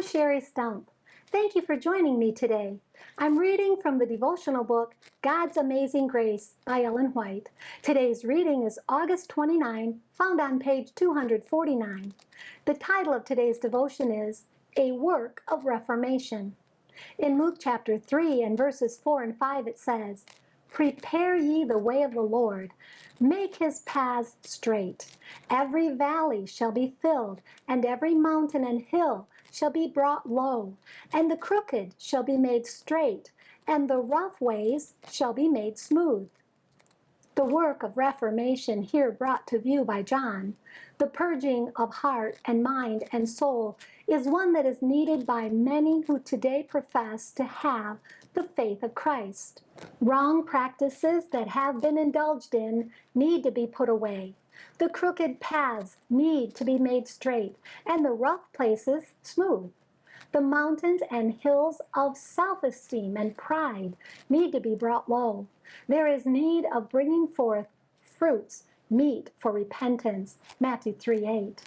Sherry Stump. Thank you for joining me today. I'm reading from the devotional book, God's Amazing Grace by Ellen White. Today's reading is August 29, found on page 249. The title of today's devotion is A Work of Reformation. In Luke chapter 3 and verses 4 and 5 it says, "Prepare ye the way of the Lord, make his paths straight. Every valley shall be filled, and every mountain and hill shall be brought low, and the crooked shall be made straight, and the rough ways shall be made smooth." The work of reformation here brought to view by John, the purging of heart and mind and soul, is one that is needed by many who today profess to have the faith of Christ. Wrong practices that have been indulged in need to be put away. The crooked paths need to be made straight, and the rough places smooth. The mountains and hills of self-esteem and pride need to be brought low. There is need of bringing forth fruits meet for repentance, Matthew 3:8.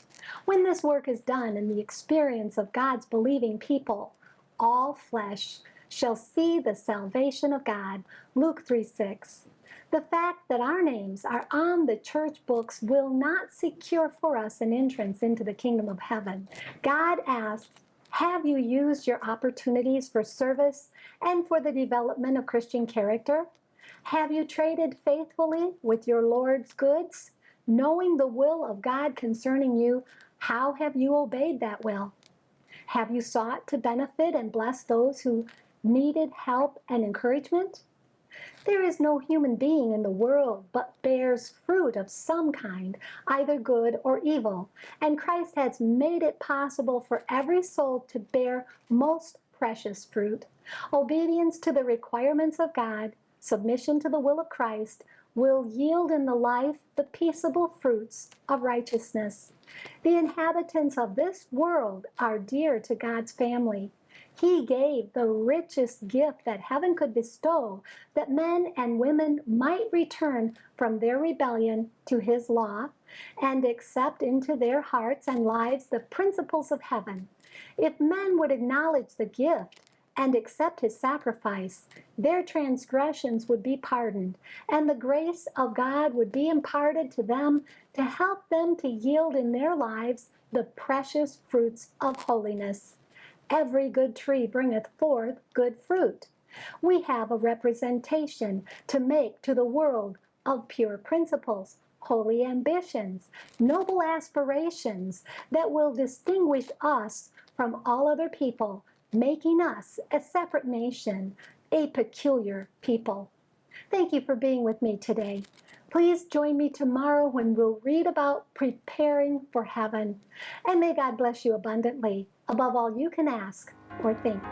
When this work is done in the experience of God's believing people, all flesh shall see the salvation of God, Luke 3:6. The fact that our names are on the church books will not secure for us an entrance into the kingdom of heaven. God asks, have you used your opportunities for service and for the development of Christian character? Have you traded faithfully with your Lord's goods? Knowing the will of God concerning you, how have you obeyed that will? Have you sought to benefit and bless those who needed help and encouragement? There is no human being in the world but bears fruit of some kind, either good or evil, and Christ has made it possible for every soul to bear most precious fruit. Obedience to the requirements of God, submission to the will of Christ, will yield in the life the peaceable fruits of righteousness. The inhabitants of this world are dear to God's family. He gave the richest gift that heaven could bestow, that men and women might return from their rebellion to his law and accept into their hearts and lives the principles of heaven. If men would acknowledge the gift and accept his sacrifice, their transgressions would be pardoned, and the grace of God would be imparted to them to help them to yield in their lives the precious fruits of holiness. Every good tree bringeth forth good fruit. We have a representation to make to the world of pure principles, holy ambitions, noble aspirations that will distinguish us from all other people, making us a separate nation, a peculiar people. Thank you for being with me today. Please join me tomorrow when we'll read about preparing for heaven. And may God bless you abundantly, above all you can ask or think.